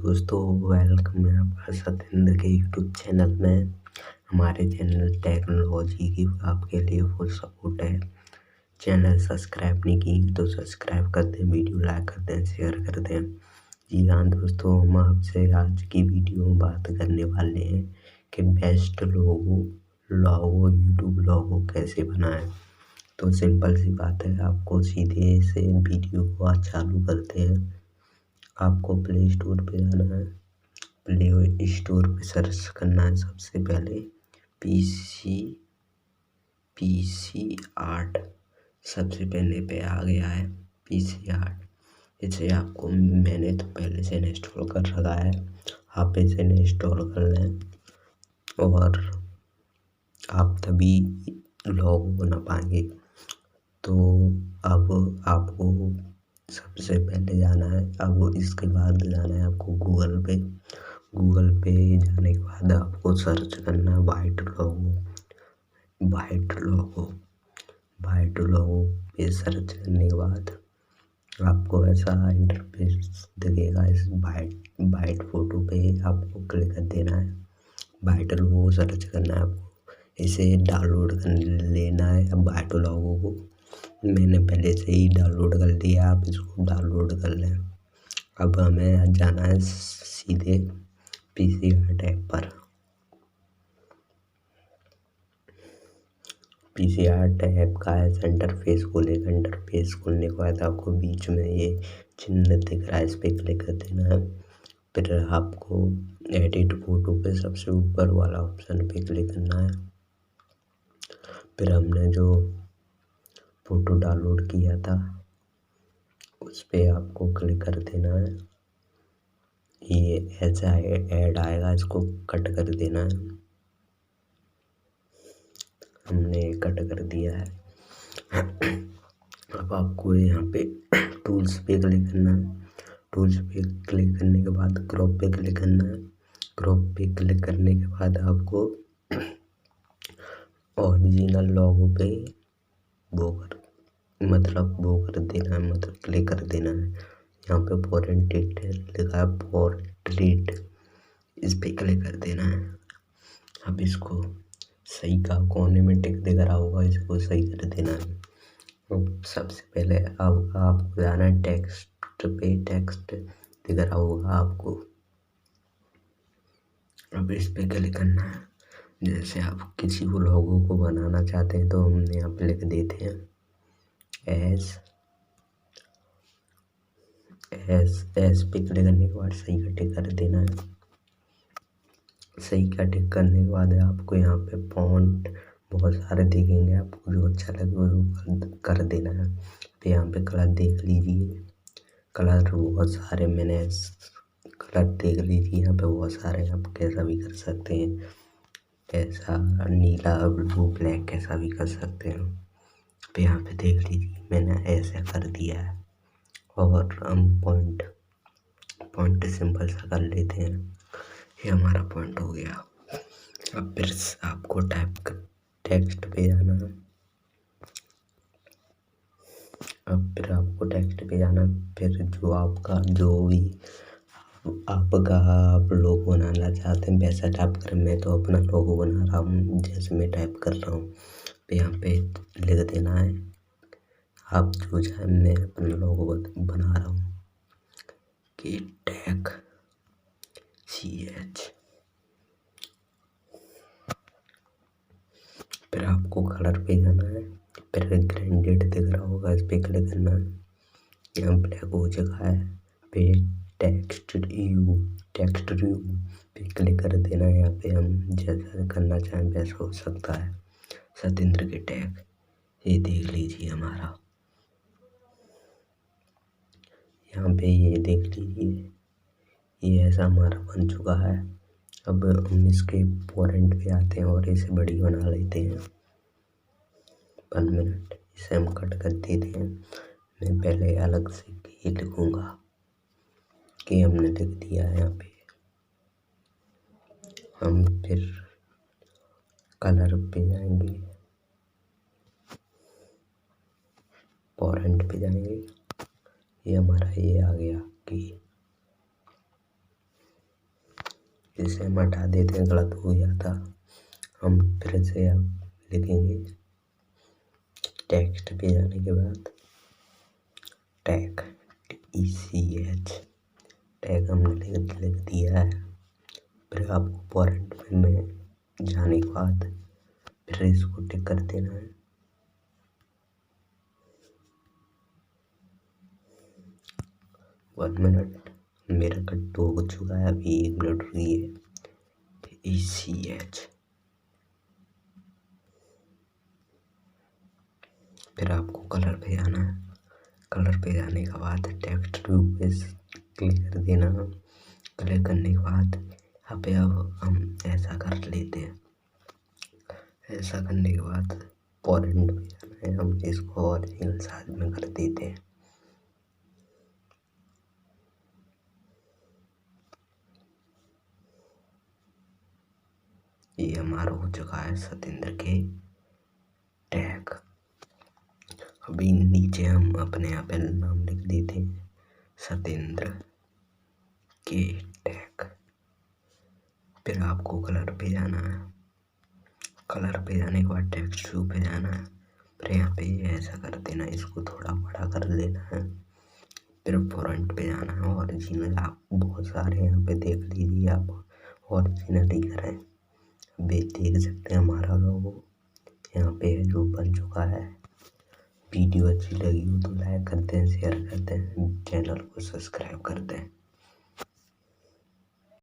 दोस्तों, वेलकम है आपका सतेंद्र के यूट्यूब चैनल में। हमारे चैनल टेक्नोलॉजी की आपके लिए फुल सपोर्ट है। चैनल सब्सक्राइब नहीं की तो सब्सक्राइब कर दें, वीडियो लाइक कर दें, शेयर कर दें। जी हाँ दोस्तों, हम आपसे आज की वीडियो में बात करने वाले हैं कि बेस्ट लोगो यूट्यूब लोगो कैसे बनाएं। तो सिंपल सी बात है, आपको सीधे से वीडियो को आज चालू करते हैं। आपको प्ले स्टोर पे जाना है। प्ले स्टोर पे सर्च करना है सबसे पहले पीसी आर्ट। सबसे पहले पे आ गया है पीसी आर्ट। इसे आपको मैंने तो पहले से इंस्टॉल कर रखा है, आप इसे इंस्टॉल कर लें और आप तभी लोगो बना पाएंगे। तो अब आपको सबसे पहले जाना है, अब इसके बाद जाना है आपको गूगल पे जाने के बाद आपको सर्च करना है वाइट लोगो पे सर्च करने के बाद आपको ऐसा इंटरफेस दिखेगा। इस वाइट फोटो पे आपको क्लिक कर देना है। वाइट लोगो सर्च करना है आपको, इसे डाउनलोड कर लेना है। अब वाइट लोगो को मैंने पहले से ही डाउनलोड कर लिया, आप इसको डाउनलोड कर लें। अब हमें जाना है सीधे पीसी आर्ट ऐप पर। पीसी आर्ट ऐप का ऐसा इंटरफेस खोलेगा। इंटरफेस खोलने के बाद आपको बीच में ये चिन्ह दिख रहा है, इस पर क्लिक कर देना है। फिर आपको एडिट फोटो पे सबसे ऊपर वाला ऑप्शन पे क्लिक करना है। फिर हमने जो फोटो डाउनलोड किया था उस पे आपको क्लिक कर देना है। ये ऐसा ऐड आएगा, इसको कट कर देना है। हमने कट कर दिया है। अब आपको यहाँ पे टूल्स पे क्लिक करना है। टूल्स पे क्लिक करने के बाद क्रॉप पे क्लिक करना है। क्रॉप पे क्लिक करने के बाद आपको ओरिजिनल लोगो पे वो कर देना है, मतलब क्लिक कर देना है। यहाँ पे पोर्ट्रेट लिखा है, पोर्ट्रेट, इस पे क्लिक कर देना है। अब इसको सही का कोने में टिक दिख रहा होगा, इसको सही कर देना है। अब सबसे पहले अब आपको जाना है टेक्स्ट पे, टेक्स्ट दिख रहा होगा आपको, अब इस पे क्लिक करना है। जैसे आप किसी को लोगो को बनाना चाहते हैं तो हम यहाँ पे लिख देते हैं एस पे क्लिक करने के बाद सही का टिक कर देना है। सही का टिक करने के बाद आपको यहाँ पे फॉन्ट बहुत सारे दिखेंगे, आपको जो अच्छा लगे वो कर देना है। तो यहाँ पे कलर देख लीजिए, कलर बहुत सारे मैंने कलर देख लीजिए, यहाँ पे बहुत सारे, आप कैसा भी कर सकते हैं, कैसा नीला ब्लू ब्लैक कैसा भी कर सकते हैं। तो यहाँ पे देख लीजिए मैंने ऐसा कर दिया है। और हम पॉइंट सिंपल सा कर लेते हैं। ये हमारा पॉइंट हो गया। अब फिर आपको टेक्स्ट पे जाना है। अब फिर आपको टेक्स्ट पे जाना, फिर आप लोगो बनाना चाहते हैं वैसा टाइप करें। मैं तो अपना लोगो बना रहा हूँ, जैसे मैं टाइप कर रहा हूँ। तो यहाँ पे लिख देना है आप जो चाहे। मैं अपना लोगो बना रहा हूँ कि टैग CH। फिर आपको कलर पे जाना है। फिर ग्रेडेड दिख रहा होगा, इस पे क्लिक करना है। यहाँ ब्लैक हो चुका है, पे टेक्स्ट व्यू पे क्लिक कर देना है। यहाँ पे हम जैसा करना चाहें वैसा हो सकता है। सतेंद्र के टैग ये देख लीजिए हमारा, यहाँ पे ये देख लीजिए, ये ऐसा हमारा बन चुका है। अब हम इसके पोरेंट पे आते हैं और इसे बड़ी बना लेते हैं। 1 मिनट, इसे हम कट कर देते हैं। मैं पहले अलग से ये लिखूँगा कि हमने लिख दिया है। यहाँ पे हम फिर कलर पे जाएंगे, पोरेंट पे जाएंगे। ये हमारा ये आ गया कि इसे हम हटा देते हैं, गलत हो गया था। हम फिर से अब लिखेंगे। टेक्स्ट पे जाने के बाद टैग TECH टैग हमने लिख दिया है। फिर आपको फॉरेंट में जाने के बाद फिर इसको टिक कर देना है। 1 मिनट मेरा कट हो चुका है, अभी 1 मिनट रुकिए। TECH फिर आपको कलर पे जाना है। कलर पे जाने के बाद टेक्स्ट टू पे क्लिक कर देना। क्लिक करने के बाद यहाँ पे अब हम ऐसा कर लेते हैं। ऐसा करने के बाद फॉरेंट पे जाना है, हम इसको ओरिजिनल साइज में कर देते हैं। ये हमारा हो चुका है सतेंद्र के टैग। अभी नीचे हम अपने यहाँ पे नाम लिख देते हैं, सतेंद्र के टैग। फिर आपको कलर पे जाना है। कलर पे जाने के बाद टेक्स्ट टू पे जाना है। फिर यहाँ पे ऐसा कर देना, इसको थोड़ा बड़ा कर लेना है। फिर फॉरेंट पे जाना है। ओरिजिनल आप बहुत सारे यहाँ पे देख लीजिए, आप ओरिजिनल ही करें। अभी देख सकते हैं हमारा लोगो यहाँ पे जो बन चुका है। वीडियो अच्छी लगी हो तो लाइक करते हैं, शेयर करते हैं, चैनल को सब्सक्राइब करते हैं।